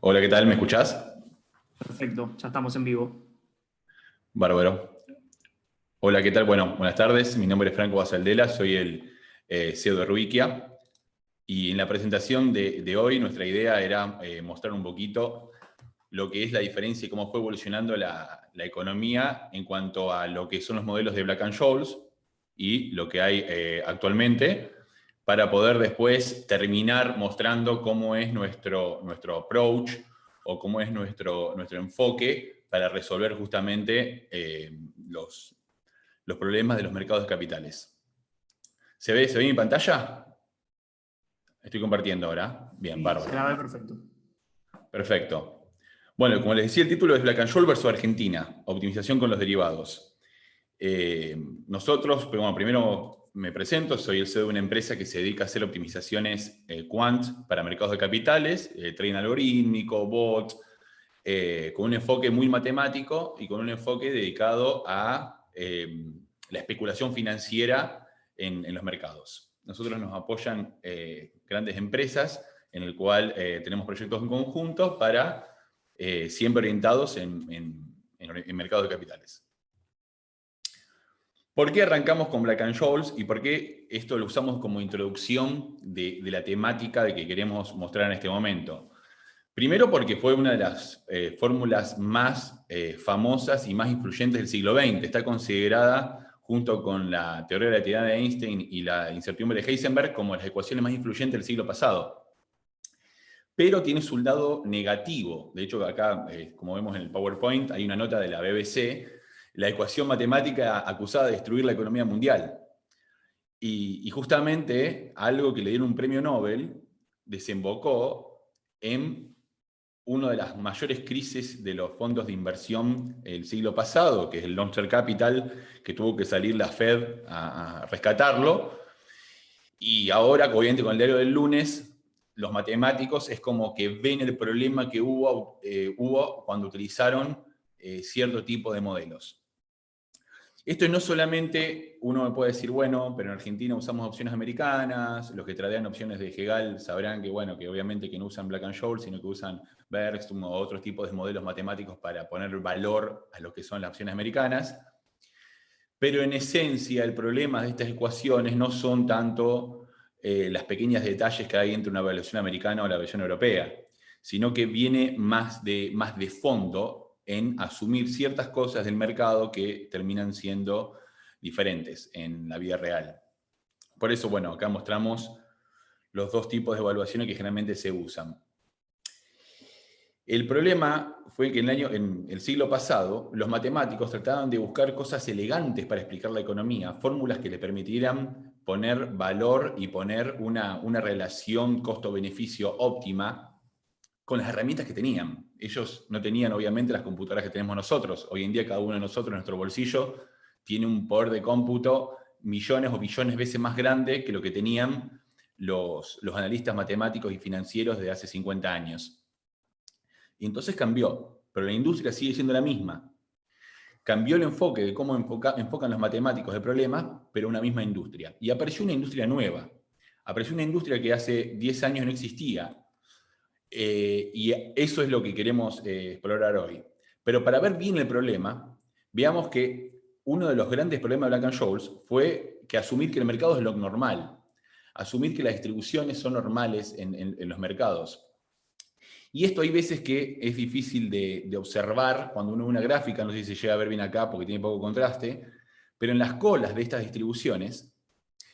Hola, ¿qué tal? ¿Me escuchás? Perfecto, ya estamos en vivo. Bárbaro. Hola, ¿qué tal? Bueno, buenas tardes. Mi nombre es Franco Basaldela, soy el CEO de Rubiquia. Y en la presentación de hoy, nuestra idea era mostrar un poquito lo que es la diferencia y cómo fue evolucionando la economía en cuanto a lo que son los modelos de Black and Scholes y lo que hay actualmente, para poder después terminar mostrando cómo es nuestro approach o cómo es nuestro enfoque para resolver justamente los problemas de los mercados de capitales. ¿Se ve mi pantalla? Estoy compartiendo ahora. Bien, Sí, se la ve bárbaro. perfecto. Perfecto. Bueno, como les decía, el título es Black and Scholes versus Argentina, optimización con los derivados. Nosotros, bueno, primero me presento, soy el CEO de una empresa que se dedica a hacer optimizaciones quant para mercados de capitales, trading algorítmico, bot, con un enfoque muy matemático y con un enfoque dedicado a la especulación financiera en los mercados. Nosotros nos apoyan grandes empresas en el cual tenemos proyectos en conjunto para siempre orientados en mercados de capitales. ¿Por qué arrancamos con Black and Scholes y por qué esto lo usamos como introducción de la temática de que queremos mostrar en este momento? Primero porque fue una de las fórmulas más famosas y más influyentes del siglo XX. Está considerada, junto con la teoría de la relatividad de Einstein y la incertidumbre de Heisenberg, como las ecuaciones más influyentes del siglo pasado. Pero tiene su lado negativo. De hecho, acá, como vemos en el PowerPoint, hay una nota de la BBC, la ecuación matemática acusada de destruir la economía mundial. Y justamente algo que le dieron un premio Nobel desembocó en una de las mayores crisis de los fondos de inversión el siglo pasado, que es el Long Term Capital, que tuvo que salir la Fed a rescatarlo. Y ahora, obviamente, con el diario del lunes, los matemáticos es como que ven el problema que hubo cuando utilizaron cierto tipo de modelos. Esto no solamente, uno me puede decir, bueno, pero en Argentina usamos opciones americanas, los que tradean opciones de Hegal sabrán que, bueno, que obviamente que no usan Black and Scholes, sino que usan Bergström o otros tipos de modelos matemáticos para poner valor a lo que son las opciones americanas. Pero en esencia, el problema de estas ecuaciones no son tanto las pequeñas detalles que hay entre una evaluación americana o la evaluación europea, sino que viene más de fondo en asumir ciertas cosas del mercado que terminan siendo diferentes en la vida real. Por eso, bueno, acá mostramos los dos tipos de evaluaciones que generalmente se usan. El problema fue que en el siglo pasado los matemáticos trataban de buscar cosas elegantes para explicar la economía, fórmulas que le permitieran poner valor y poner una relación costo-beneficio óptima con las herramientas que tenían. Ellos no tenían, obviamente, las computadoras que tenemos nosotros. Hoy en día cada uno de nosotros en nuestro bolsillo tiene un poder de cómputo millones o billones de veces más grande que lo que tenían los analistas matemáticos y financieros de hace 50 años. Y entonces cambió, pero la industria sigue siendo la misma. Cambió el enfoque de cómo enfocan los matemáticos de problemas, pero una misma industria. Y apareció una industria nueva. Apareció una industria que hace 10 años no existía. Y eso es lo que queremos explorar hoy. Pero para ver bien el problema, veamos que uno de los grandes problemas de Black and Scholes fue que asumir que el mercado es lo normal. Asumir que las distribuciones son normales en los mercados. Y esto hay veces que es difícil de observar cuando uno ve una gráfica, no sé si se llega a ver bien acá porque tiene poco contraste, pero en las colas de estas distribuciones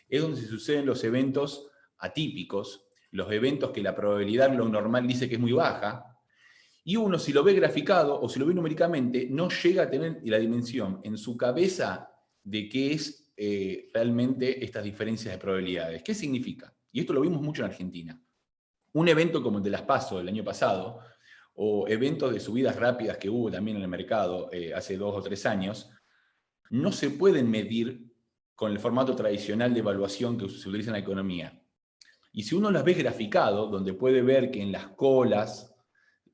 es donde se suceden los eventos atípicos, los eventos que la probabilidad lo normal dice que es muy baja, y uno si lo ve graficado o si lo ve numéricamente no llega a tener la dimensión en su cabeza de qué es realmente estas diferencias de probabilidades. ¿Qué significa? Y esto lo vimos mucho en Argentina. Un evento como el de las PASO del año pasado, o eventos de subidas rápidas que hubo también en el mercado hace 2 o 3 años, no se pueden medir con el formato tradicional de evaluación que se utiliza en la economía. Y si uno las ve graficado, donde puede ver que en las colas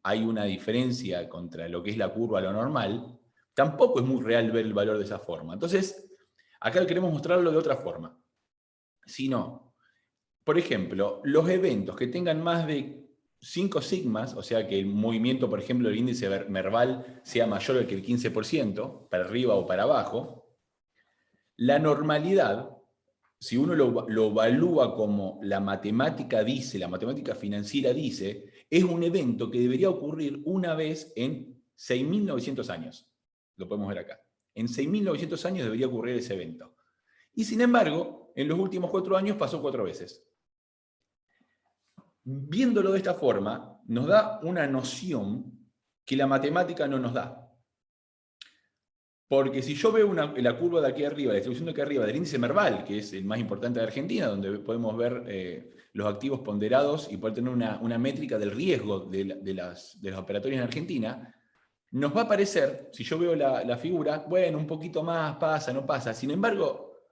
hay una diferencia contra lo que es la curva a lo normal, tampoco es muy real ver el valor de esa forma. Entonces, acá queremos mostrarlo de otra forma. Si no, por ejemplo, los eventos que tengan más de 5 sigmas, o sea que el movimiento, por ejemplo, del índice Merval sea mayor que el 15%, para arriba o para abajo, la normalidad, si uno lo evalúa como la matemática dice, la matemática financiera dice, es un evento que debería ocurrir una vez en 6.900 años. Lo podemos ver acá. En 6.900 años debería ocurrir ese evento. Y sin embargo, en los últimos 4 años pasó 4 veces. Viéndolo de esta forma, nos da una noción que la matemática no nos da. Porque si yo veo la curva de aquí arriba, la distribución de aquí arriba del índice Merval, que es el más importante de Argentina, donde podemos ver los activos ponderados y poder tener una métrica del riesgo de los operatorios en Argentina, nos va a parecer, si yo veo la figura, bueno, un poquito más pasa, no pasa. Sin embargo,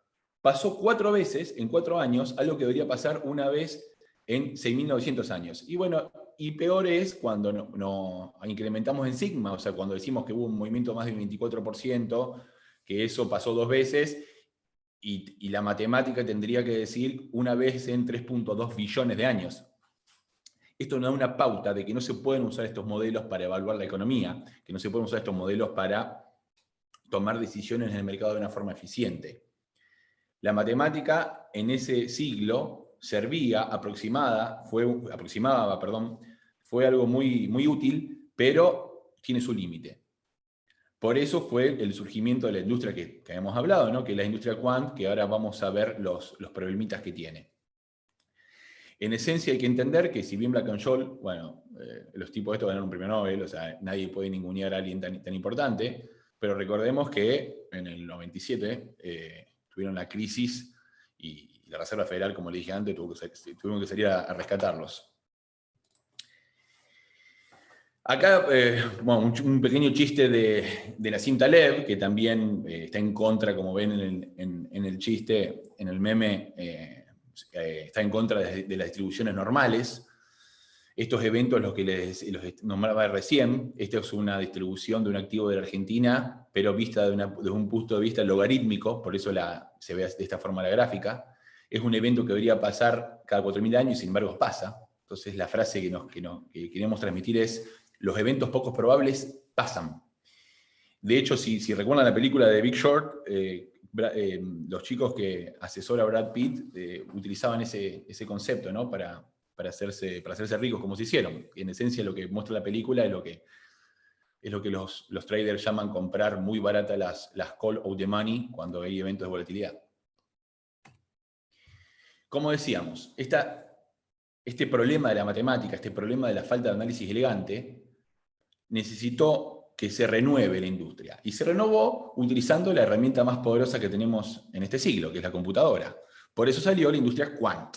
pasó 4 veces en 4 años, algo que debería pasar una vez en 6.900 años. Y bueno, y peor es cuando no incrementamos en sigma, o sea, cuando decimos que hubo un movimiento más del 24%, que eso pasó 2 veces, y la matemática tendría que decir una vez en 3.2 billones de años. Esto nos da una pauta de que no se pueden usar estos modelos para evaluar la economía, que no se pueden usar estos modelos para tomar decisiones en el mercado de una forma eficiente. La matemática en ese siglo servía, fue algo muy, muy útil, pero tiene su límite. Por eso fue el surgimiento de la industria que habíamos hablado, ¿no? Que es la industria quant, que ahora vamos a ver los problemitas que tiene. En esencia hay que entender que si bien Black-Scholes, bueno, los tipos estos ganaron un premio Nobel, o sea, nadie puede ningunear a alguien tan importante, pero recordemos que en el 97 tuvieron la crisis y la Reserva Federal, como le dije antes, tuvieron que salir a rescatarlos. Acá, bueno, un pequeño chiste de Nassim Taleb, que también está en contra, como ven en el chiste, en el meme, está en contra de las distribuciones normales. Estos eventos, los que los nombraba recién, esta es una distribución de un activo de la Argentina, pero vista desde un punto de vista logarítmico, por eso se ve de esta forma la gráfica. Es un evento que debería pasar cada 4.000 años y sin embargo pasa. Entonces la frase que queremos transmitir es: los eventos pocos probables pasan. De hecho, si recuerdan la película de Big Short, los chicos que asesora Brad Pitt utilizaban ese concepto, ¿no? para hacerse ricos, como se hicieron. En esencia, lo que muestra la película es lo que los traders llaman comprar muy barata las call out the money cuando hay eventos de volatilidad. Como decíamos, este problema de la matemática, este problema de la falta de análisis elegante, necesitó que se renueve la industria. Y se renovó utilizando la herramienta más poderosa que tenemos en este siglo, que es la computadora. Por eso salió la industria quant.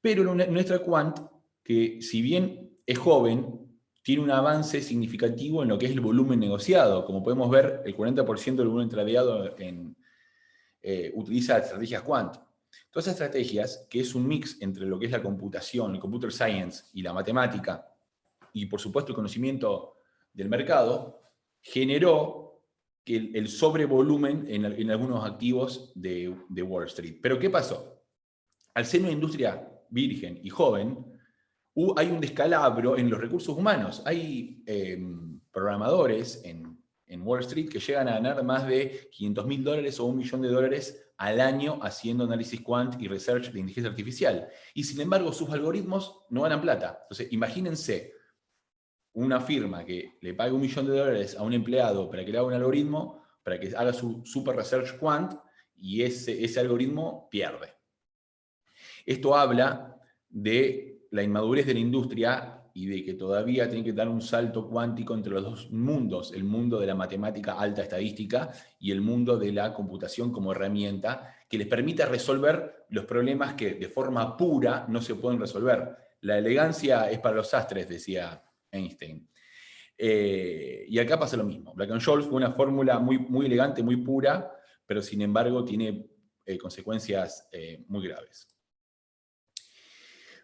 Pero nuestra quant, que si bien es joven, tiene un avance significativo en lo que es el volumen negociado. Como podemos ver, el 40% del volumen tradeado utiliza estrategias quant. Todas esas estrategias, que es un mix entre lo que es la computación, el computer science y la matemática, y por supuesto el conocimiento del mercado, generó el sobrevolumen en algunos activos de Wall Street. ¿Pero qué pasó? Al ser una industria virgen y joven, hay un descalabro en los recursos humanos. Hay programadores en Wall Street que llegan a ganar más de $500.000 o $1 millón al año haciendo análisis quant y research de inteligencia artificial. Y sin embargo, sus algoritmos no ganan plata. Entonces, imagínense una firma que le pague $1 millón a un empleado para que le haga un algoritmo, para que haga su super research quant, y ese algoritmo pierde. Esto habla de la inmadurez de la industria y de que todavía tiene que dar un salto cuántico entre los dos mundos, el mundo de la matemática alta estadística y el mundo de la computación como herramienta que les permita resolver los problemas que de forma pura no se pueden resolver. La elegancia es para los sastres, decía Einstein. Y acá pasa lo mismo. Black-Scholes fue una fórmula muy, muy elegante, muy pura, pero sin embargo tiene consecuencias muy graves.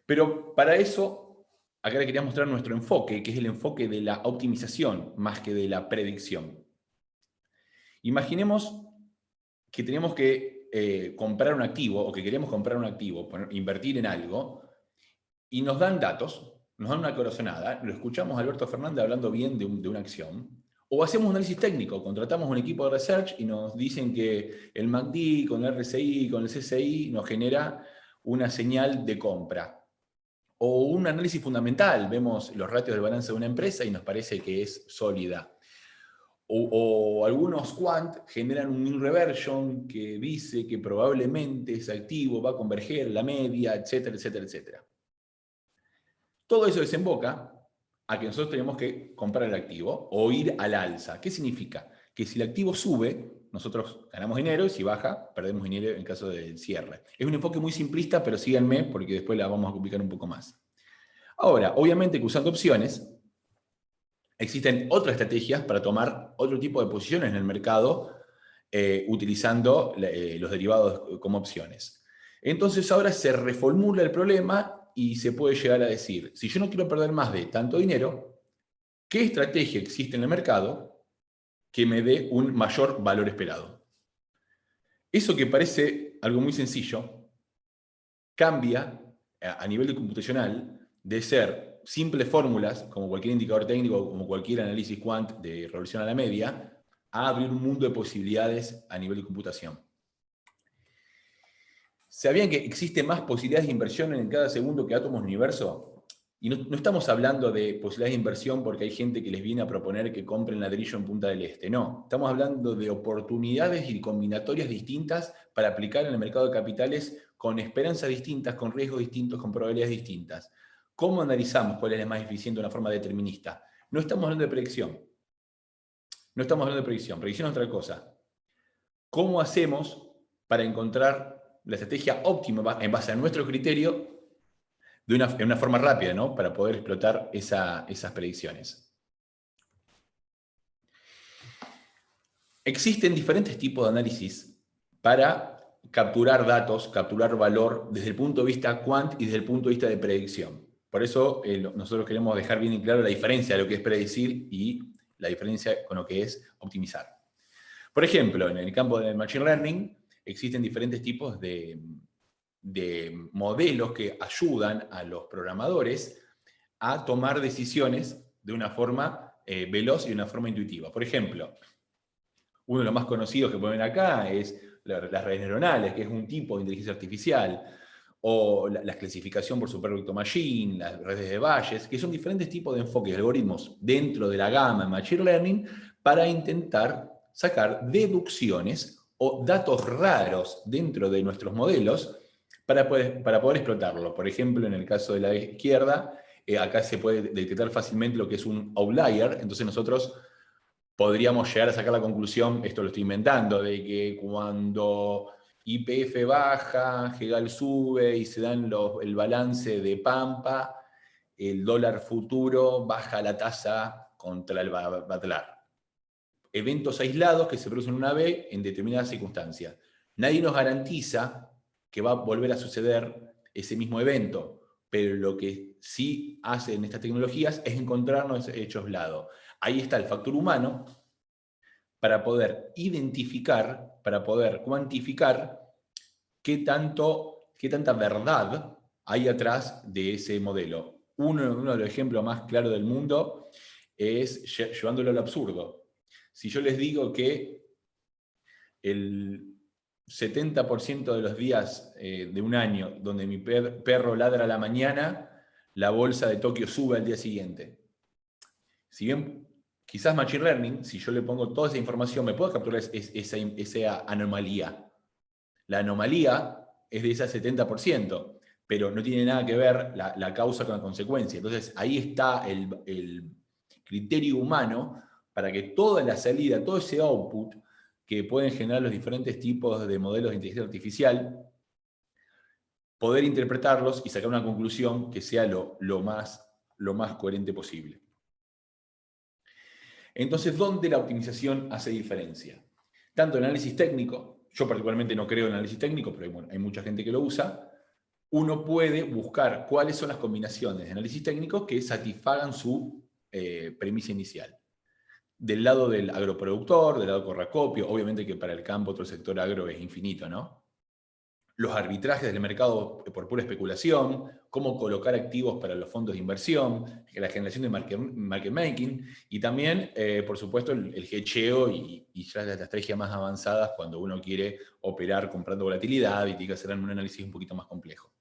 Pero para eso, acá le quería mostrar nuestro enfoque, que es el enfoque de la optimización más que de la predicción. Imaginemos que tenemos que comprar un activo, o que queremos comprar un activo, invertir en algo, y nos dan datos, nos dan una corazonada, lo escuchamos a Alberto Fernández hablando bien de una acción, o hacemos un análisis técnico, contratamos un equipo de research y nos dicen que el MACD con el RSI, con el CCI, nos genera una señal de compra. O un análisis fundamental, vemos los ratios del balance de una empresa y nos parece que es sólida. O algunos quant generan un mean reversion que dice que probablemente ese activo va a converger la media, etcétera, etcétera, etcétera. Todo eso desemboca a que nosotros tenemos que comprar el activo o ir al alza. ¿Qué significa? Que si el activo sube, nosotros ganamos dinero y si baja, perdemos dinero en caso del cierre. Es un enfoque muy simplista, pero síganme porque después la vamos a complicar un poco más. Ahora, obviamente que usando opciones, existen otras estrategias para tomar otro tipo de posiciones en el mercado utilizando los derivados como opciones. Entonces ahora se reformula el problema y se puede llegar a decir, si yo no quiero perder más de tanto dinero, ¿qué estrategia existe en el mercado que me dé un mayor valor esperado? Eso que parece algo muy sencillo, cambia a nivel computacional de ser simples fórmulas, como cualquier indicador técnico, como cualquier análisis quant de revolución a la media, a abrir un mundo de posibilidades a nivel de computación. ¿Sabían que existe más posibilidades de inversión en cada segundo que átomos en el universo? Y no estamos hablando de posibilidades de inversión porque hay gente que les viene a proponer que compren ladrillo en Punta del Este. No, estamos hablando de oportunidades y combinatorias distintas para aplicar en el mercado de capitales con esperanzas distintas, con riesgos distintos, con probabilidades distintas. ¿Cómo analizamos cuál es la más eficiente de una forma determinista? No estamos hablando de predicción. No estamos hablando de predicción. Predicción es otra cosa. ¿Cómo hacemos para encontrar la estrategia óptima en base a nuestro criterio en una forma rápida, ¿no? Para poder explotar esas predicciones? Existen diferentes tipos de análisis para capturar datos, capturar valor desde el punto de vista quant y desde el punto de vista de predicción. Por eso nosotros queremos dejar bien en claro la diferencia de lo que es predecir y la diferencia con lo que es optimizar. Por ejemplo, en el campo del Machine Learning existen diferentes tipos de modelos que ayudan a los programadores a tomar decisiones de una forma veloz y de una forma intuitiva. Por ejemplo, uno de los más conocidos que pueden ver acá es las redes neuronales, que es un tipo de inteligencia artificial, o la clasificación por Supervector Machine, las redes de Bayes, que son diferentes tipos de enfoques de algoritmos dentro de la gama de Machine Learning para intentar sacar deducciones o datos raros dentro de nuestros modelos para poder explotarlo. Por ejemplo, en el caso de la izquierda, acá se puede detectar fácilmente lo que es un outlier, entonces nosotros podríamos llegar a sacar la conclusión, esto lo estoy inventando, de que cuando YPF baja, GEGAL sube y se dan el balance de Pampa, el dólar futuro baja la tasa contra el Batlar. Eventos aislados que se producen una vez en determinadas circunstancias. Nadie nos garantiza que va a volver a suceder ese mismo evento, pero lo que sí hacen estas tecnologías es encontrarnos hechos aislados. Ahí está el factor humano para poder identificar, para poder cuantificar qué tanta verdad hay atrás de ese modelo. Uno de los ejemplos más claros del mundo es llevándolo al absurdo. Si yo les digo que el 70% de los días de un año donde mi perro ladra a la mañana, la bolsa de Tokio sube al día siguiente. Si bien quizás Machine Learning, si yo le pongo toda esa información, me puedo capturar esa anomalía. La anomalía es de ese 70%, pero no tiene nada que ver la causa con la consecuencia. Entonces ahí está el criterio humano para que toda la salida, todo ese output que pueden generar los diferentes tipos de modelos de inteligencia artificial, poder interpretarlos y sacar una conclusión que sea lo más coherente posible. Entonces, ¿dónde la optimización hace diferencia? Tanto en análisis técnico, yo particularmente no creo en análisis técnico, pero hay mucha gente que lo usa, uno puede buscar cuáles son las combinaciones de análisis técnico que satisfagan su premisa inicial. Del lado del agroproductor, del lado corracopio, obviamente que para el campo, todo el sector agro es infinito, ¿no? los arbitrajes del mercado por pura especulación, cómo colocar activos para los fondos de inversión, la generación de market making, y también, por supuesto, el hedgeo y ya las estrategias más avanzadas cuando uno quiere operar comprando volatilidad y tiene que hacer un análisis un poquito más complejo.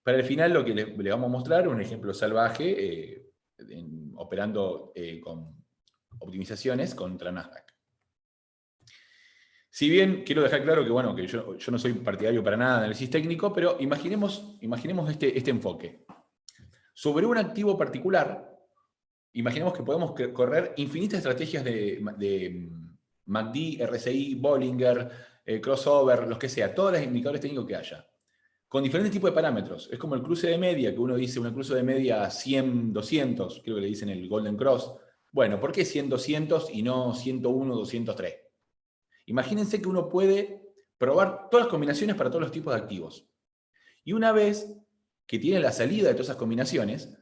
Para el final, lo que le vamos a mostrar es un ejemplo salvaje, operando con optimizaciones contra Nasdaq. Si bien quiero dejar claro que, bueno, que yo no soy partidario para nada de análisis técnico, pero imaginemos este enfoque. Sobre un activo particular, imaginemos que podemos correr infinitas estrategias de MACD, RSI, Bollinger, crossover, los que sea, todos los indicadores técnicos que haya, con diferentes tipos de parámetros. Es como el cruce de media, que uno dice, una cruce de media 100, 200, creo que le dicen el Golden Cross. Bueno, ¿por qué 100, 200 y no 101, 203? Imagínense que uno puede probar todas las combinaciones para todos los tipos de activos. Y una vez que tiene la salida de todas esas combinaciones,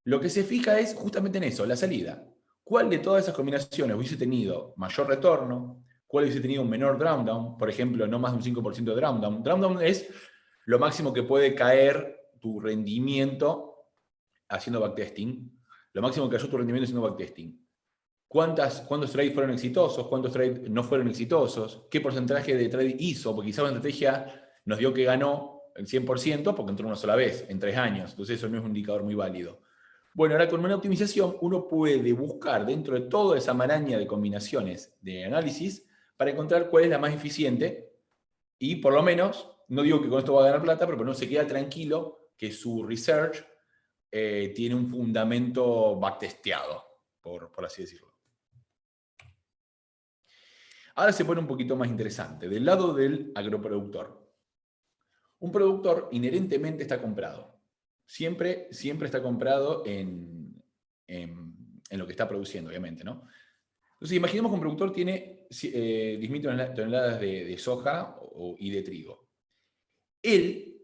lo que se fija es justamente en eso, la salida. ¿Cuál de todas esas combinaciones hubiese tenido mayor retorno? ¿Cuál hubiese tenido un menor drawdown? Por ejemplo, no más de un 5% de drawdown. Drawdown es lo máximo que puede caer tu rendimiento haciendo backtesting. Lo máximo que cayó tu rendimiento haciendo backtesting. ¿Cuántos trades fueron exitosos? ¿Cuántos trades no fueron exitosos? ¿Qué porcentaje de trade hizo? Porque quizá una estrategia nos dio que ganó el 100% porque entró una sola vez, en 3 años. Entonces eso no es un indicador muy válido. Bueno, ahora con una optimización uno puede buscar dentro de toda esa maraña de combinaciones de análisis para encontrar cuál es la más eficiente y por lo menos, no digo que con esto va a ganar plata, pero no se queda tranquilo que su research tiene un fundamento backtesteado, por así decirlo. Ahora se pone un poquito más interesante, del lado del agroproductor. Un productor inherentemente está comprado. Siempre está comprado en lo que está produciendo, obviamente, ¿no? Entonces, imaginemos que un productor tiene 10.000 toneladas de soja y de trigo. Él,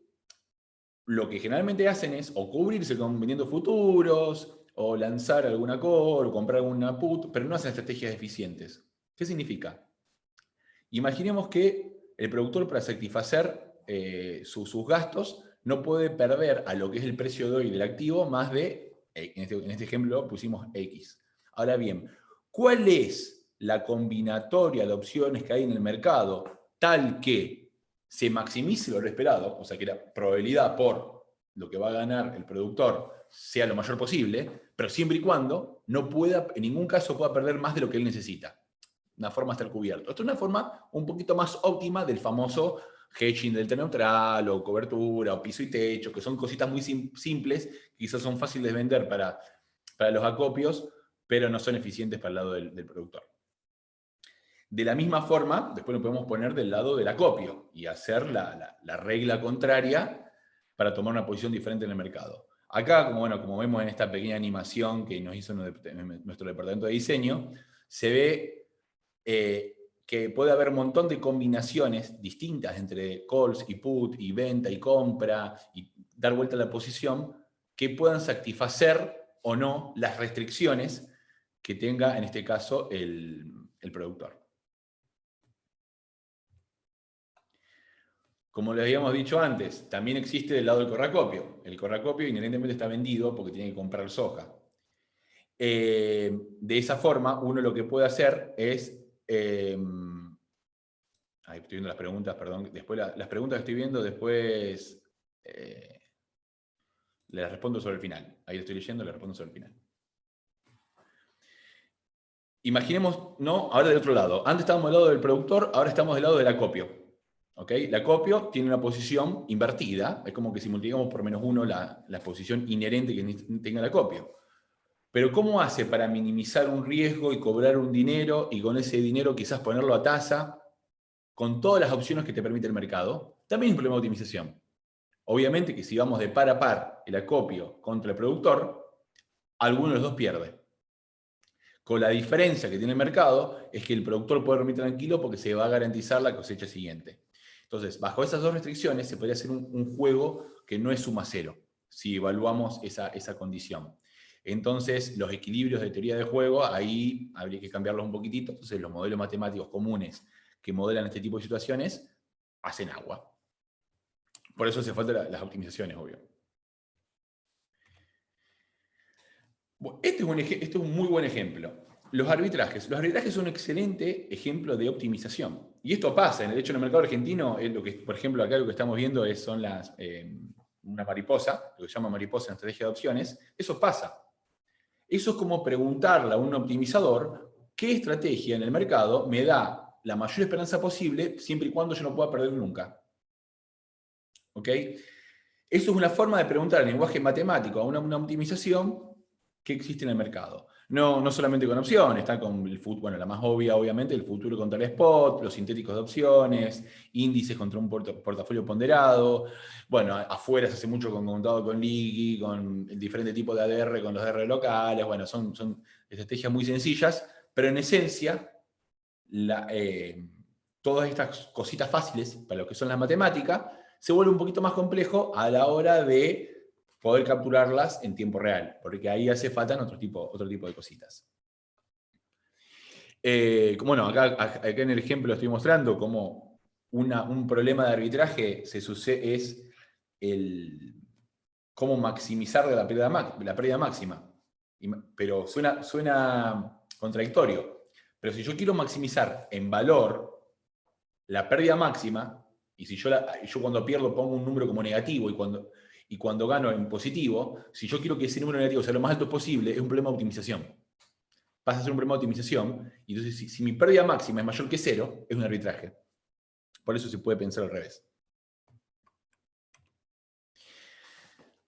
lo que generalmente hacen es o cubrirse vendiendo futuros, o lanzar alguna call, o comprar alguna put, pero no hacen estrategias eficientes. ¿Qué significa? Imaginemos que el productor, para satisfacer sus gastos, no puede perder a lo que es el precio de hoy del activo más de, en este ejemplo pusimos X. Ahora bien, ¿cuál es la combinatoria de opciones que hay en el mercado tal que se maximice lo esperado, o sea que la probabilidad por lo que va a ganar el productor sea lo mayor posible, pero siempre y cuando no pueda, en ningún caso pueda perder más de lo que él necesita? Una forma de estar cubierto. Esto es una forma un poquito más óptima del famoso hedging delta neutral, o cobertura, o piso y techo, que son cositas muy simples, quizás son fáciles de vender para los acopios, pero no son eficientes para el lado del productor. De la misma forma, después lo podemos poner del lado del acopio y hacer la regla contraria para tomar una posición diferente en el mercado. Acá, como vemos en esta pequeña animación que nos hizo nuestro departamento de diseño, se ve que puede haber un montón de combinaciones distintas entre calls y put, y venta y compra, y dar vuelta a la posición, que puedan satisfacer o no las restricciones que tenga, en este caso, el productor. Como les habíamos dicho antes, también existe del lado del corracopio. El corracopio inherentemente está vendido porque tiene que comprar soja. De esa forma, uno lo que puede hacer es... ahí estoy viendo las preguntas, perdón. Después las preguntas que estoy viendo, después les respondo sobre el final. Ahí estoy leyendo, les respondo sobre el final. Imaginemos, ¿no? Ahora del otro lado. Antes estábamos del lado del productor, ahora estamos del lado del acopio. ¿Ok? El acopio tiene una posición invertida. Es como que si multiplicamos por -1 la posición inherente que tenga el acopio. Pero ¿cómo hace para minimizar un riesgo y cobrar un dinero y con ese dinero quizás ponerlo a tasa con todas las opciones que te permite el mercado? También es un problema de optimización. Obviamente que si vamos de par a par el acopio contra el productor, alguno de los dos pierde. Con la diferencia que tiene el mercado es que el productor puede dormir tranquilo porque se va a garantizar la cosecha siguiente. Entonces, bajo esas dos restricciones se podría hacer un juego que no es suma cero, si evaluamos esa condición. Entonces, los equilibrios de teoría de juego, ahí habría que cambiarlos un poquitito. Entonces, los modelos matemáticos comunes que modelan este tipo de situaciones hacen agua. Por eso hace falta las optimizaciones, obvio. Bueno, este es un muy buen ejemplo. Los arbitrajes. Los arbitrajes son un excelente ejemplo de optimización. Y esto pasa, de hecho, en el mercado argentino, lo que, por ejemplo, acá lo que estamos viendo son una mariposa, lo que se llama mariposa en estrategia de opciones. Eso pasa. Eso es como preguntarle a un optimizador qué estrategia en el mercado me da la mayor esperanza posible siempre y cuando yo no pueda perder nunca. ¿Ok? Eso es una forma de preguntar en lenguaje matemático a una optimización que existe en el mercado. No solamente con opciones, está con el futuro, bueno, la más obvia, obviamente, el futuro contra el spot, los sintéticos de opciones, índices contra un portafolio ponderado. Bueno, afuera se hace mucho con contado con liqui, con el diferente tipo de ADR, con los ADR locales. Bueno, son estrategias muy sencillas, pero en esencia, todas estas cositas fáciles para lo que son las matemáticas, se vuelve un poquito más complejo a la hora de poder capturarlas en tiempo real, porque ahí hace falta otro tipo de cositas. Bueno, acá en el ejemplo estoy mostrando cómo un problema de arbitraje es cómo maximizar la pérdida máxima. Pero suena contradictorio. Pero si yo quiero maximizar en valor la pérdida máxima, y si yo cuando pierdo pongo un número como negativo y cuando gano en positivo, si yo quiero que ese número negativo sea lo más alto posible, es un problema de optimización. Pasa a ser un problema de optimización, y entonces si mi pérdida máxima es mayor que 0, es un arbitraje. Por eso se puede pensar al revés.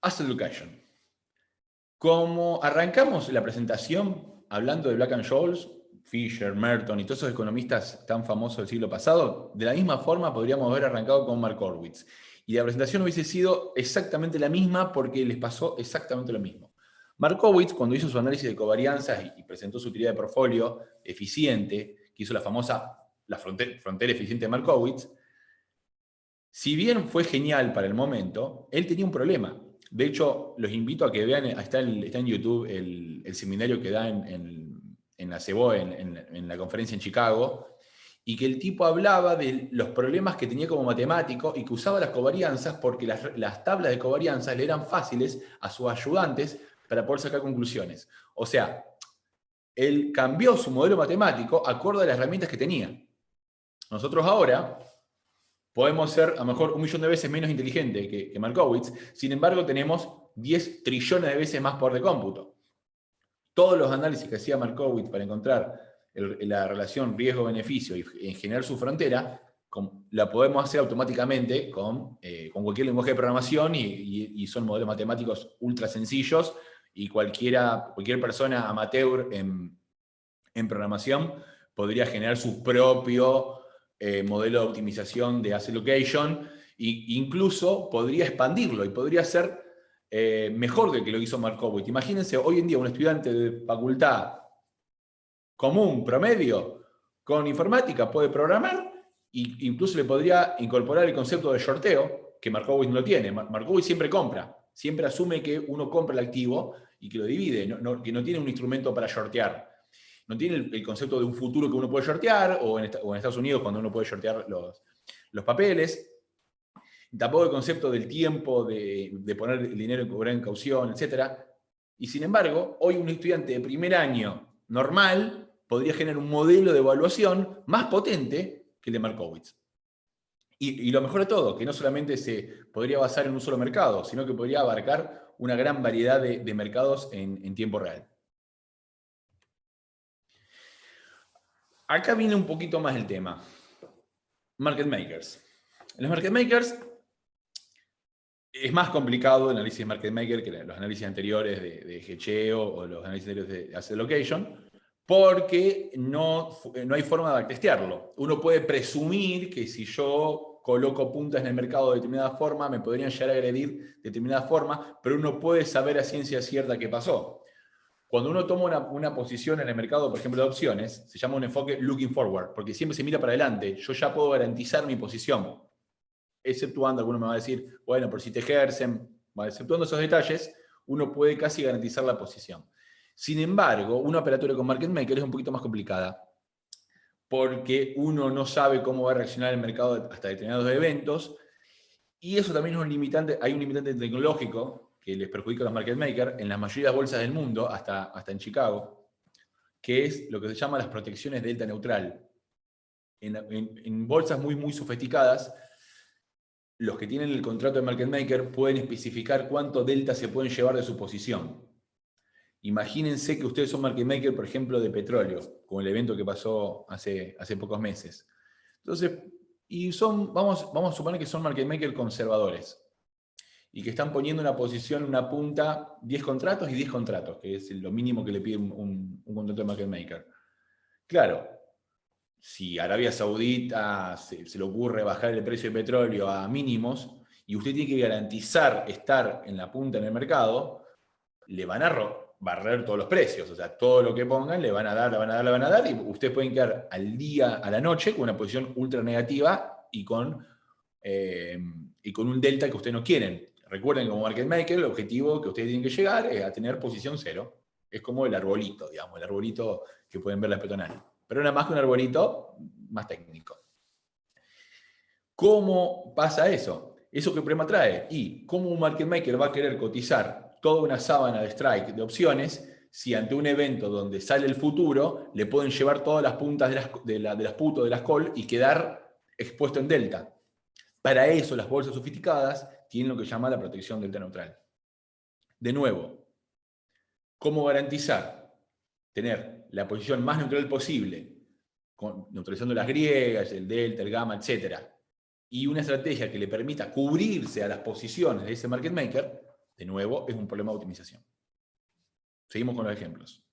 Asset allocation. Como arrancamos la presentación hablando de Black-Scholes, Fisher, Merton y todos esos economistas tan famosos del siglo pasado, de la misma forma podríamos haber arrancado con Mark Horowitz. Y la presentación hubiese sido exactamente la misma porque les pasó exactamente lo mismo. Markowitz, cuando hizo su análisis de covarianzas y presentó su teoría de portfolio eficiente, que hizo la frontera eficiente de Markowitz, si bien fue genial para el momento, él tenía un problema. De hecho, los invito a que vean, está en YouTube el seminario que da en la CEBO, en la conferencia en Chicago, y que el tipo hablaba de los problemas que tenía como matemático y que usaba las covarianzas porque las tablas de covarianzas le eran fáciles a sus ayudantes para poder sacar conclusiones. O sea, él cambió su modelo matemático acorde a las herramientas que tenía. Nosotros ahora podemos ser a lo mejor 1.000.000 de veces menos inteligente que Markowitz, sin embargo tenemos 10 trillones de veces más poder de cómputo. Todos los análisis que hacía Markowitz para encontrar la relación riesgo-beneficio y generar su frontera, la podemos hacer automáticamente con cualquier lenguaje de programación y son modelos matemáticos ultra sencillos y cualquier persona amateur en programación podría generar su propio modelo de optimización de asset allocation e incluso podría expandirlo y podría ser mejor de que lo hizo Markowitz. Imagínense hoy en día un estudiante de facultad común, promedio, con informática puede programar e incluso le podría incorporar el concepto de shorteo, que Markowitz no lo tiene. Markowitz siempre compra, siempre asume que uno compra el activo y que lo divide, que no tiene un instrumento para shortear. No tiene el concepto de un futuro que uno puede shortear, o en Estados Unidos cuando uno puede shortear los papeles. Tampoco el concepto del tiempo, de poner el dinero en cobrar en caución, etc. Y sin embargo, hoy un estudiante de primer año normal podría generar un modelo de evaluación más potente que el de Markowitz. Y lo mejor de todo, que no solamente se podría basar en un solo mercado, sino que podría abarcar una gran variedad de mercados en tiempo real. Acá viene un poquito más el tema. Market makers. En los market makers es más complicado el análisis de market maker que los análisis anteriores de hedgeo o los análisis anteriores de asset allocation, porque no hay forma de backtestearlo. Uno puede presumir que si yo coloco puntas en el mercado de determinada forma, me podrían llegar a agredir de determinada forma, pero uno puede saber a ciencia cierta qué pasó. Cuando uno toma una posición en el mercado, por ejemplo, de opciones, se llama un enfoque looking forward, porque siempre se mira para adelante. Yo ya puedo garantizar mi posición. Exceptuando, alguno me va a decir, bueno, por si te ejercen, exceptuando esos detalles, uno puede casi garantizar la posición. Sin embargo, una operatoria con market maker es un poquito más complicada. porque uno no sabe cómo va a reaccionar el mercado hasta determinados eventos, y eso también es un limitante, hay un limitante tecnológico que les perjudica a los market makers en la mayoría de las bolsas del mundo, hasta en Chicago, que es lo que se llama las protecciones delta neutral. En bolsas muy sofisticadas, los que tienen el contrato de market maker pueden especificar cuánto delta se pueden llevar de su posición. Imagínense que ustedes son market maker, por ejemplo, de petróleo, como el evento que pasó hace pocos meses. Entonces, vamos a suponer que son market maker conservadores y que están poniendo una posición, una punta, 10 contratos y 10 contratos, que es lo mínimo que le pide un contrato de market maker. Claro, si Arabia Saudita se le ocurre bajar el precio de petróleo a mínimos y usted tiene que garantizar estar en la punta en el mercado, le van a barrer todos los precios. O sea, todo lo que pongan le van a dar, y ustedes pueden quedar al día, a la noche, con una posición ultra negativa y con un delta que ustedes no quieren. Recuerden, como market maker, el objetivo que ustedes tienen que llegar es a tener posición cero. Es como el arbolito, digamos, el arbolito que pueden ver la peatonal. Pero nada más que un arbolito más técnico. ¿Cómo pasa eso? ¿Eso qué problema trae? Y cómo un market maker va a querer cotizar toda una sábana de strike de opciones si ante un evento donde sale el futuro le pueden llevar todas las puntas de las put o de las call y quedar expuesto en delta. Para eso las bolsas sofisticadas tienen lo que se llama la protección delta neutral. De nuevo, ¿cómo garantizar tener la posición más neutral posible, neutralizando las griegas, el delta, el gamma, etc., y una estrategia que le permita cubrirse a las posiciones de ese market maker? De nuevo, es un problema de optimización. Seguimos con los ejemplos.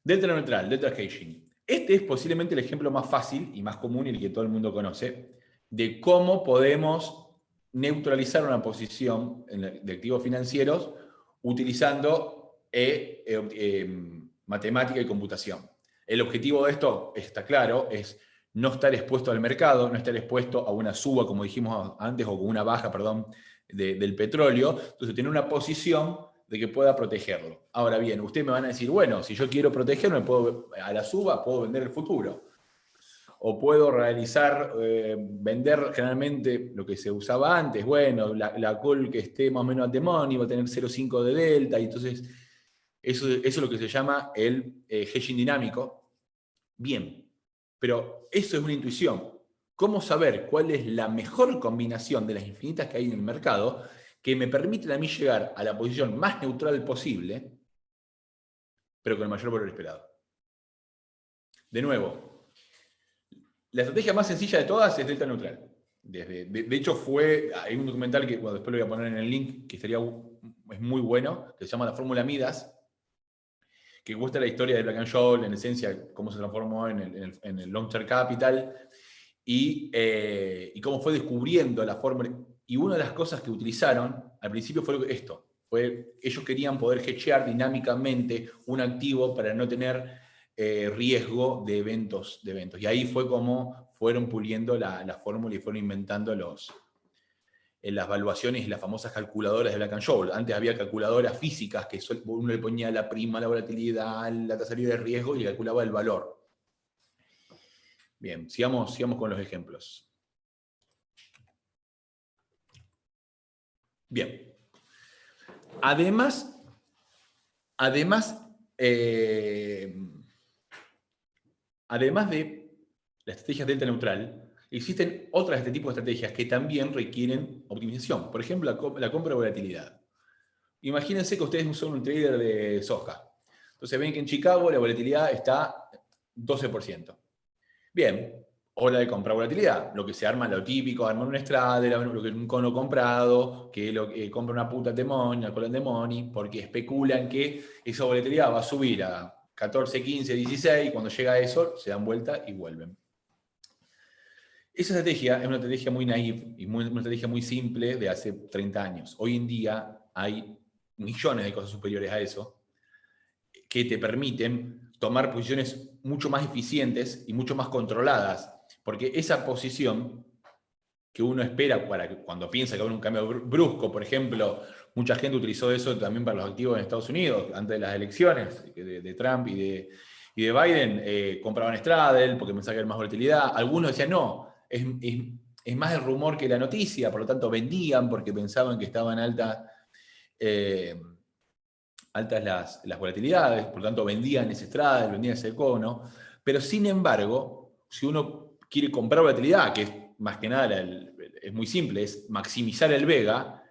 Delta neutral, delta hedging. Este es posiblemente el ejemplo más fácil y más común y el que todo el mundo conoce de cómo podemos neutralizar una posición de activos financieros utilizando matemática y computación. El objetivo de esto, está claro, es no estar expuesto al mercado, no estar expuesto a una suba, como dijimos antes, o con una baja, perdón, del petróleo. Entonces, tener una posición de que pueda protegerlo. Ahora bien, ustedes me van a decir, bueno, si yo quiero protegerme a la suba, puedo vender el futuro. O puedo realizar, vender generalmente lo que se usaba antes. Bueno, la call que esté más o menos at the money va a tener 0,5 de delta, y entonces eso es lo que se llama el hedging dinámico. Bien, pero eso es una intuición. ¿Cómo saber cuál es la mejor combinación de las infinitas que hay en el mercado que me permiten a mí llegar a la posición más neutral posible, pero con el mayor valor esperado? De nuevo, la estrategia más sencilla de todas es delta neutral. De hecho, hay un documental que después lo voy a poner en el link, que es muy bueno, que se llama La Fórmula Midas, que muestra la historia de Black & Scholes, en esencia, cómo se transformó en el long-term capital, y cómo fue descubriendo la fórmula. Y una de las cosas que utilizaron al principio fue esto. Ellos querían poder hedgear dinámicamente un activo para no tener riesgo de eventos. Y ahí fue como fueron puliendo la fórmula y fueron inventando las valuaciones y las famosas calculadoras de Black & Scholes. Antes había calculadoras físicas que uno le ponía la prima, la volatilidad, la tasa libre de riesgo y calculaba el valor. Bien, sigamos con los ejemplos. Bien. Además de las estrategias delta neutral, existen otras de este tipo de estrategias que también requieren optimización. Por ejemplo, la compra de volatilidad. Imagínense que ustedes son un trader de soja. Entonces ven que en Chicago la volatilidad está 12%. Bien, hora de comprar volatilidad. Lo que se arma, lo típico, armar un straddle, un cono comprado, que compra una puta demonio, call de money, porque especulan que esa volatilidad va a subir a 14, 15, 16, y cuando llega a eso, se dan vuelta y vuelven. Esa estrategia es una estrategia muy naive y una estrategia muy simple de hace 30 años. Hoy en día hay millones de cosas superiores a eso que te permiten tomar posiciones mucho más eficientes y mucho más controladas, porque esa posición que uno espera cuando piensa que va a haber un cambio brusco, por ejemplo, mucha gente utilizó eso también para los activos en Estados Unidos, antes de las elecciones de Trump y Y de Biden compraban Straddle porque pensaba que era más volatilidad. Algunos decían, no, es más el rumor que la noticia, por lo tanto vendían porque pensaban que estaban altas las volatilidades, por lo tanto vendían ese Straddle, vendían ese cono. Pero sin embargo, si uno quiere comprar volatilidad, que es más que nada, es muy simple, es maximizar el Vega,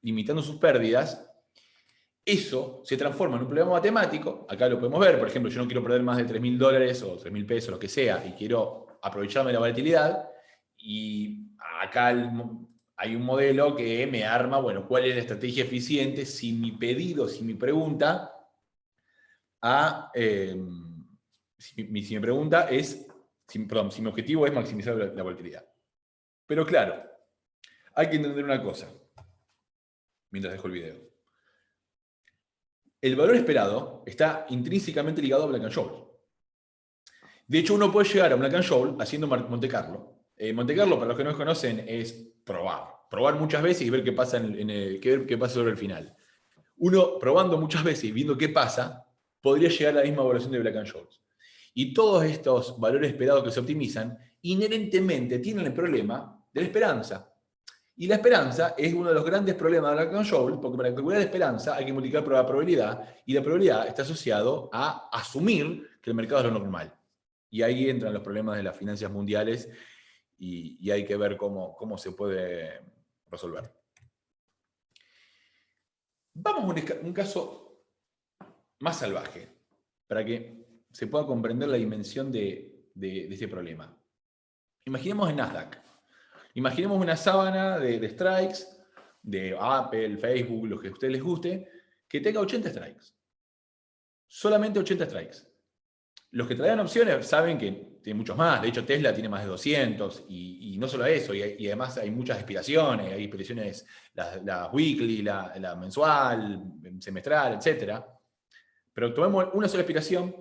limitando sus pérdidas, eso se transforma en un problema matemático. Acá lo podemos ver, por ejemplo, yo no quiero perder más de $3.000 o $3.000, lo que sea, y quiero aprovecharme de la volatilidad, y acá hay un modelo que me arma, bueno, cuál es la estrategia eficiente si mi pedido, si mi pregunta si mi pregunta es, si mi objetivo es maximizar la volatilidad. Pero claro, hay que entender una cosa, mientras dejo el video. El valor esperado está intrínsecamente ligado a Black & Scholes. De hecho, uno puede llegar a Black & Scholes haciendo Monte Carlo. Monte Carlo, para los que no conocen, es probar muchas veces y ver qué pasa, qué pasa sobre el final. Uno, probando muchas veces y viendo qué pasa, podría llegar a la misma evaluación de Black & Scholes. Y todos estos valores esperados que se optimizan, inherentemente tienen el problema de la esperanza. Y la esperanza es uno de los grandes problemas de Black & Scholes, porque para calcular la esperanza hay que multiplicar por la probabilidad, y la probabilidad está asociado a asumir que el mercado es lo normal. Y ahí entran los problemas de las finanzas mundiales, y hay que ver cómo se puede resolver. Vamos a un caso más salvaje, para que se pueda comprender la dimensión de este problema. Imaginemos en Nasdaq. Imaginemos una sábana de strikes, de Apple, Facebook, lo que a ustedes les guste, que tenga 80 strikes. Solamente 80 strikes. Los que traen opciones saben que tiene muchos más. De hecho, Tesla tiene más de 200. Y no solo eso, y además hay muchas expiraciones. Hay expiraciones, la weekly, la mensual, semestral, etc. Pero tomemos una sola expiración.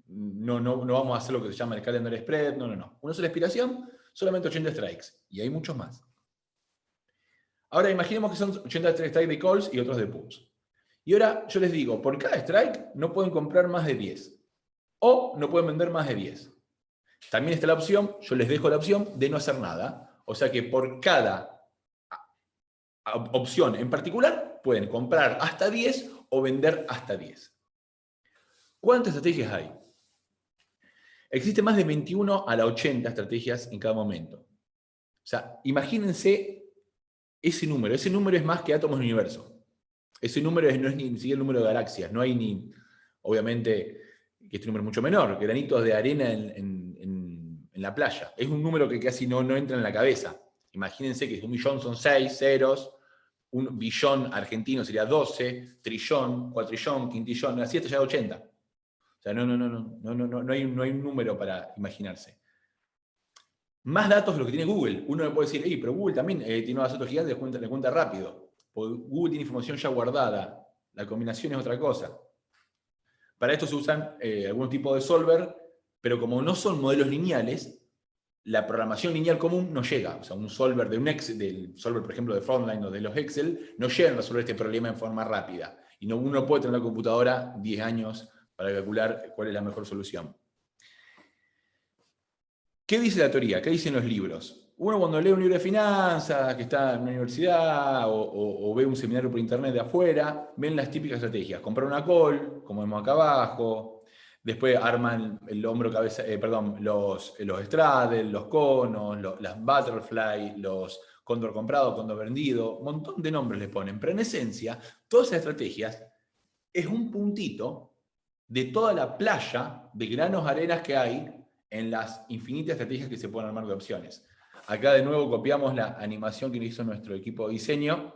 No vamos a hacer lo que se llama el calendar spread. No. Una sola expiración, solamente 80 strikes. Y hay muchos más. Ahora imaginemos que son 80 strikes de calls y otros de puts. Y ahora yo les digo, por cada strike no pueden comprar más de 10. O no pueden vender más de 10. También está la opción, yo les dejo la opción de no hacer nada. O sea que por cada opción en particular pueden comprar hasta 10 o vender hasta 10. ¿Cuántas estrategias hay? Existen más de 21 a la 80 estrategias en cada momento. O sea, imagínense ese número es más que átomos del universo. Ese número no es ni siquiera el número de galaxias, no hay ni, obviamente, que este número es mucho menor, granitos de arena en la playa. Es un número que casi no entra en la cabeza. Imagínense que 1.000.000 son 6 ceros, 1.000.000.000 argentino sería 12, trillón, cuatrillón, quintillón, así hasta llegar a 80. O sea, no hay un número para imaginarse. Más datos de lo que tiene Google. Uno le puede decir, pero Google también tiene unos datos gigantes, le cuenta rápido. Porque Google tiene información ya guardada. La combinación es otra cosa. Para esto se usan algún tipo de solver, pero como no son modelos lineales, la programación lineal común no llega. O sea, un solver de un Excel, del solver, por ejemplo, de Frontline o de los Excel, no llegan a resolver este problema en forma rápida. Y uno puede tener una computadora 10 años para calcular cuál es la mejor solución. ¿Qué dice la teoría? ¿Qué dicen los libros? Uno cuando lee un libro de finanzas, que está en una universidad, o ve un seminario por internet de afuera, ven las típicas estrategias. Comprar una call, como vemos acá abajo, después arman el hombro, cabeza, los straddle, los conos, las butterfly, los cóndor comprado, cóndor vendido, un montón de nombres le ponen. Pero en esencia, todas esas estrategias es un puntito de toda la playa de granos arenas que hay en las infinitas estrategias que se pueden armar de opciones. Acá de nuevo copiamos la animación que hizo nuestro equipo de diseño,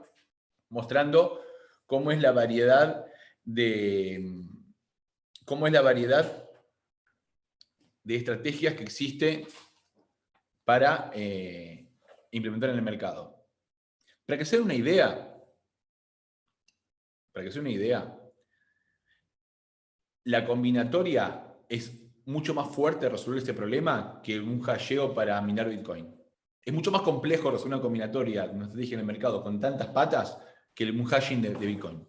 mostrando cómo es la variedad de estrategias que existe para implementar en el mercado. Para que se den una idea, la combinatoria es mucho más fuerte resolver este problema que un hasheo para minar Bitcoin. Es mucho más complejo resolver una combinatoria, una estrategia en el mercado con tantas patas que un hashing de Bitcoin.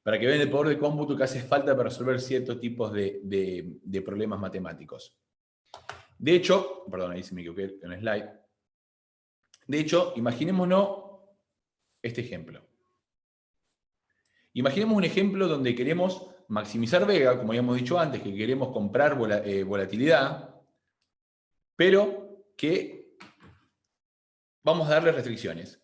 para que vean el poder de cómputo que hace falta para resolver ciertos tipos de problemas matemáticos. De hecho, perdón, ahí se me equivoqué en el slide. De hecho, imaginémonos este ejemplo. Imaginemos un ejemplo donde queremos maximizar vega, como habíamos dicho antes, que queremos comprar volatilidad, pero que vamos a darle restricciones.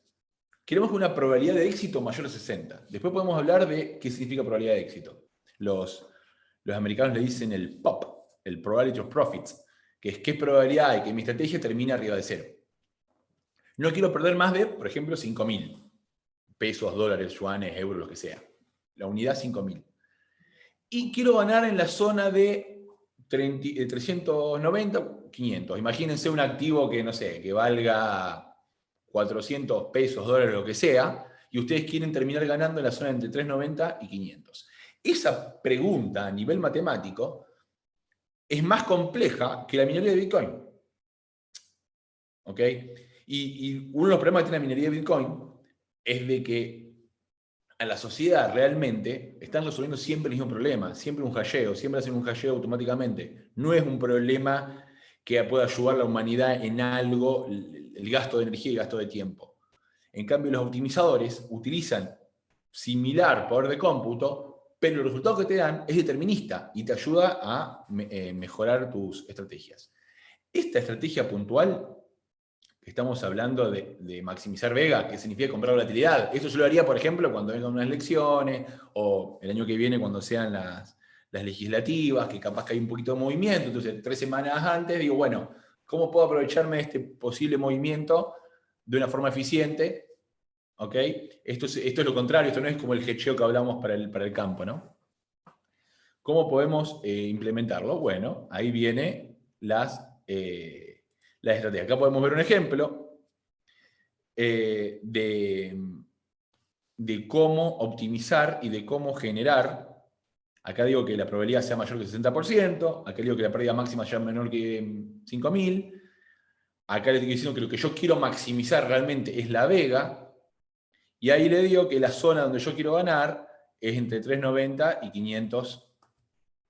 Queremos una probabilidad de éxito mayor a 60. Después podemos hablar de qué significa probabilidad de éxito. Los americanos le dicen el POP, el Probability of Profits, que es qué probabilidad hay que mi estrategia termine arriba de 0. No quiero perder más de, por ejemplo, 5.000 pesos, dólares, yuanes, euros, lo que sea. La unidad 5.000. Y quiero ganar en la zona de 390, 500. Imagínense un activo que, no sé, que valga 400 pesos, dólares, lo que sea, y ustedes quieren terminar ganando en la zona entre 390 y 500. Esa pregunta a nivel matemático es más compleja que la minería de Bitcoin. ¿Ok? Y uno de los problemas que tiene la minería de Bitcoin es de que a la sociedad realmente están resolviendo siempre el mismo problema, siempre un hasheo, siempre hacen un hasheo automáticamente. No es un problema que pueda ayudar a la humanidad en algo, el gasto de energía y el gasto de tiempo. En cambio, los optimizadores utilizan similar poder de cómputo, pero el resultado que te dan es determinista y te ayuda a mejorar tus estrategias. Esta estrategia puntual, que estamos hablando de maximizar vega, que significa comprar volatilidad, esto yo lo haría, por ejemplo, cuando vengan unas elecciones, o el año que viene cuando sean las legislativas, que capaz que hay un poquito de movimiento, entonces 3 semanas antes digo, bueno, ¿cómo puedo aprovecharme de este posible movimiento de una forma eficiente? ¿Ok? Esto es lo contrario, esto no es como el hedgeo que hablamos para el campo, ¿no? ¿Cómo podemos implementarlo? Bueno, ahí viene las estrategias. Acá podemos ver un ejemplo de cómo optimizar y de cómo generar. Acá digo que la probabilidad sea mayor que el 60%, acá digo que la pérdida máxima sea menor que 5.000, acá le estoy diciendo que lo que yo quiero maximizar realmente es la vega, y ahí le digo que la zona donde yo quiero ganar es entre 390 y 500.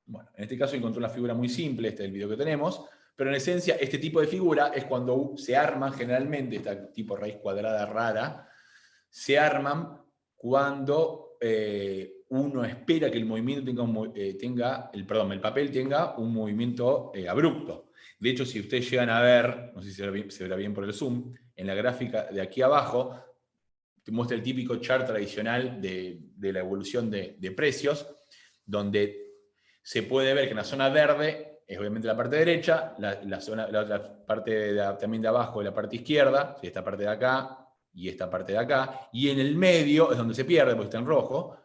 Bueno, en este caso encontré una figura muy simple, este es el video que tenemos, pero en esencia este tipo de figura es cuando se arman generalmente, este tipo raíz cuadrada rara, se arman cuando uno espera que el movimiento el papel tenga un movimiento abrupto. De hecho, si ustedes llegan a ver, no sé si se verá bien por el zoom, en la gráfica de aquí abajo, te muestra el típico chart tradicional de la evolución de precios, donde se puede ver que en la zona verde es obviamente la parte derecha, la otra parte también de abajo es la parte izquierda, esta parte de acá y esta parte de acá, y en el medio es donde se pierde, porque está en rojo,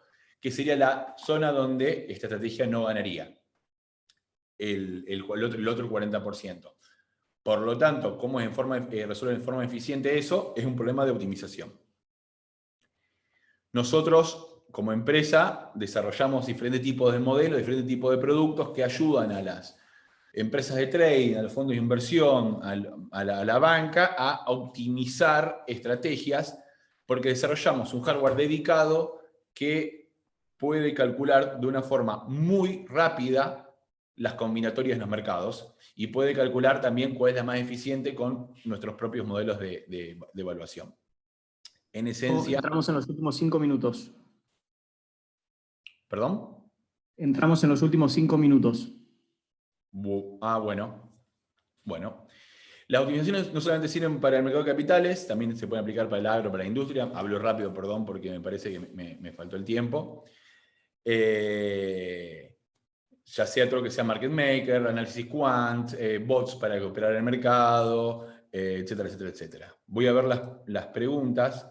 que sería la zona donde esta estrategia no ganaría, el otro 40%. Por lo tanto, ¿cómo resuelve en forma eficiente eso? Es un problema de optimización. Nosotros, como empresa, desarrollamos diferentes tipos de modelos, diferentes tipos de productos que ayudan a las empresas de trading, a los fondos de inversión, a la banca, a optimizar estrategias, porque desarrollamos un hardware dedicado que puede calcular de una forma muy rápida las combinatorias en los mercados y puede calcular también cuál es la más eficiente con nuestros propios modelos de evaluación. En esencia... Entramos en los últimos 5 minutos. ¿Perdón? Entramos en los últimos 5 minutos. Bueno. Bueno. Las optimizaciones no solamente sirven para el mercado de capitales, también se pueden aplicar para el agro, para la industria. Hablo rápido, perdón, porque me parece que me faltó el tiempo. Ya sea todo lo que sea market maker, análisis quant, bots para operar el mercado, etcétera, etcétera, etcétera. Voy a ver las preguntas.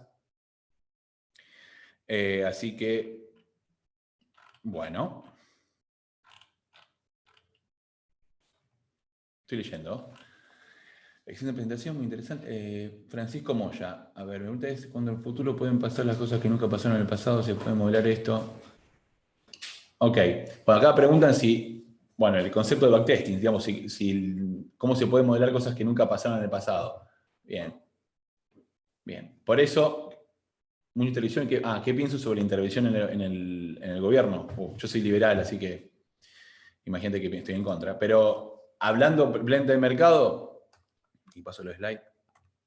Así que, bueno. Estoy leyendo. Excelente presentación, muy interesante. Francisco Moya, a ver, me pregunta es, cuando en el futuro pueden pasar las cosas que nunca pasaron en el pasado, ¿se puede modelar esto? Ok, bueno, acá preguntan si, bueno, el concepto de backtesting, digamos, cómo se puede modelar cosas que nunca pasaron en el pasado. Bien. Bien, por eso, mucha intervención. ¿Qué pienso sobre la intervención en el gobierno? Yo soy liberal, así que imagínate que estoy en contra. Pero hablando plenamente de mercado, y paso los slides,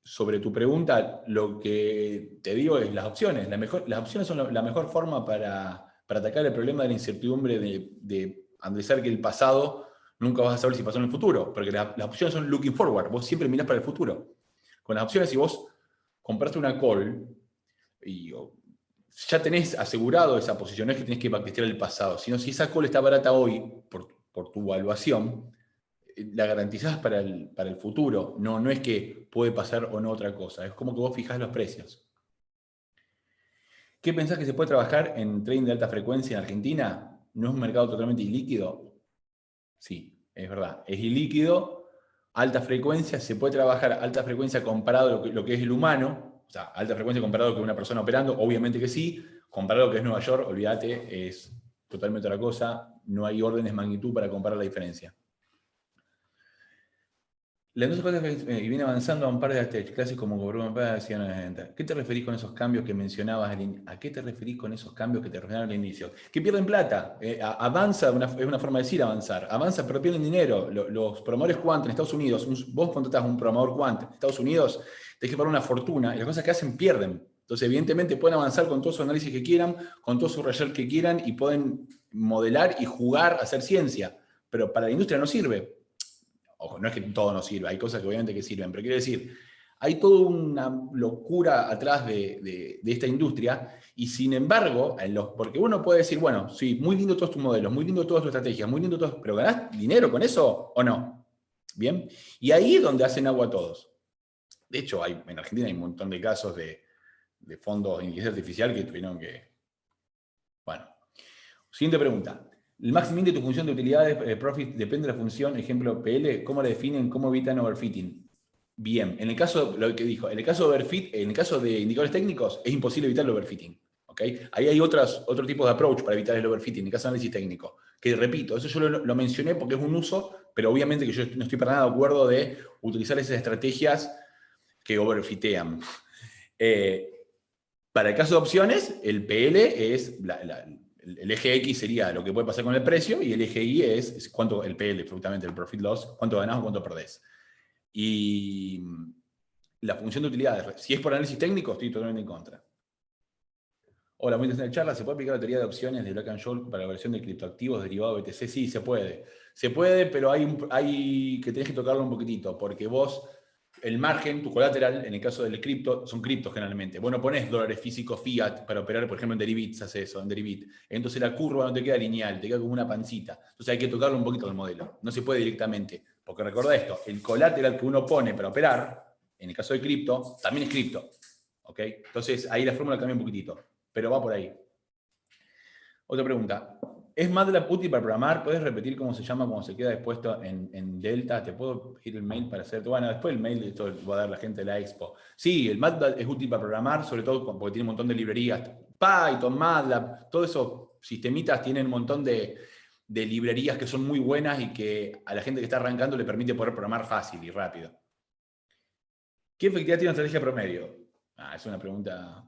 sobre tu pregunta, lo que te digo es las opciones. Las opciones son la mejor forma para atacar el problema de la incertidumbre de analizar que el pasado nunca vas a saber si pasó en el futuro, porque las opciones son looking forward, vos siempre mirás para el futuro. Con las opciones, si vos compraste una call y ya tenés asegurado esa posición, no es que tenés que backtestear el pasado, sino si esa call está barata hoy por tu evaluación, la garantizás para el futuro. No es que puede pasar o no otra cosa, es como que vos fijás los precios. ¿Qué pensás que se puede trabajar en trading de alta frecuencia en Argentina? ¿No es un mercado totalmente ilíquido? Sí, es verdad, es ilíquido, alta frecuencia, se puede trabajar alta frecuencia comparado a lo que es el humano, o sea, alta frecuencia comparado con una persona operando, obviamente que sí, comparado a lo que es Nueva York, olvídate, es totalmente otra cosa, no hay órdenes de magnitud para comparar la diferencia. La industria viene avanzando a un par de clases como ¿qué te referís con esos cambios que mencionabas? ¿A qué te referís con esos cambios que te referían al inicio? Que pierden plata. Avanza, es una forma de decir avanzar. Avanza, pero pierden dinero. Los promotores quant en Estados Unidos, vos contratás un promotor quant en Estados Unidos, tenés que pagar una fortuna y las cosas que hacen pierden. Entonces, evidentemente, pueden avanzar con todo su análisis que quieran, con todo su research que quieran y pueden modelar y jugar, hacer ciencia. Pero para la industria no sirve. Ojo, no es que todo no sirva, hay cosas que obviamente que sirven, pero quiero decir, hay toda una locura atrás de esta industria y sin embargo, porque uno puede decir, bueno, sí, muy lindo todos tus modelos, muy lindo todas tus estrategias, muy lindo todo, pero ¿ganás dinero con eso o no? ¿Bien? Y ahí es donde hacen agua todos. De hecho, en Argentina hay un montón de casos de fondos de inteligencia artificial que tuvieron que... Bueno. Siguiente pregunta. El máximo de tu función de utilidades, profit, depende de la función, ejemplo, PL, ¿cómo la definen? ¿Cómo evitan overfitting? Bien, en el caso, lo que dijo, en el caso de overfit, en el caso de indicadores técnicos, es imposible evitar el overfitting. ¿Okay? Ahí hay otro tipo de approach para evitar el overfitting, en el caso de análisis técnico. Que repito, eso yo lo mencioné porque es un uso, pero obviamente que yo no estoy para nada de acuerdo de utilizar esas estrategias que overfitean. Para el caso de opciones, el PL es el eje X sería lo que puede pasar con el precio y el eje Y es cuánto el PL, absolutamente el profit loss, cuánto ganás o cuánto perdés. Y la función de utilidades, si es por análisis técnico, estoy totalmente en contra. Hola, muy interesante charla. ¿Se puede aplicar la teoría de opciones de Black and Scholes para la versión de criptoactivos derivados de BTC? Sí, se puede. Se puede, pero hay que tenés que tocarlo un poquitito, porque vos, el margen, tu colateral, en el caso del cripto, son criptos generalmente. Vos no ponés dólares físicos fiat para operar, por ejemplo, en Derivit, hace eso, en Derivit. Entonces la curva no te queda lineal, te queda como una pancita. Entonces hay que tocarlo un poquito al modelo. No se puede directamente. Porque recuerda esto, el colateral que uno pone para operar, en el caso de cripto, también es cripto. ¿Ok? Entonces ahí la fórmula cambia un poquitito. Pero va por ahí. Otra pregunta. ¿Es MATLAB útil para programar? ¿Puedes repetir cómo se llama cuando se queda expuesto en Delta? ¿Te puedo pedir el mail para hacerte? Bueno, después el mail esto lo va a dar la gente de la Expo. Sí, el MATLAB es útil para programar, sobre todo porque tiene un montón de librerías. Python, MATLAB, todos esos sistemitas tienen un montón de librerías que son muy buenas y que a la gente que está arrancando le permite poder programar fácil y rápido. ¿Qué efectividad tiene una estrategia promedio? Es una pregunta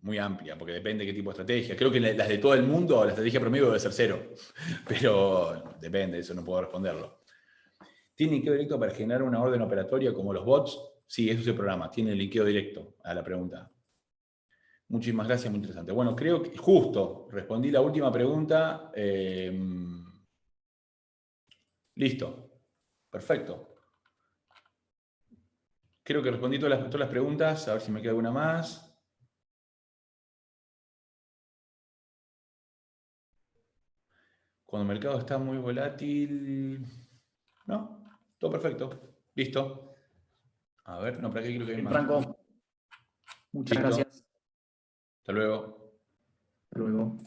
muy amplia, porque depende de qué tipo de estrategia. Creo que las de todo el mundo, la estrategia promedio debe ser 0. Pero depende, eso no puedo responderlo. ¿Tiene que ver directo para generar una orden operatoria como los bots? Sí, eso es el programa. Tiene linkeo directo a la pregunta. Muchísimas gracias, muy interesante. Bueno, creo que justo respondí la última pregunta. Listo. Perfecto. Creo que respondí todas las preguntas. A ver si me queda alguna más. Cuando el mercado está muy volátil... No, todo perfecto. Listo. A ver, no, para qué quiero que hay más. Franco, muchas gracias. Hasta luego. Hasta luego.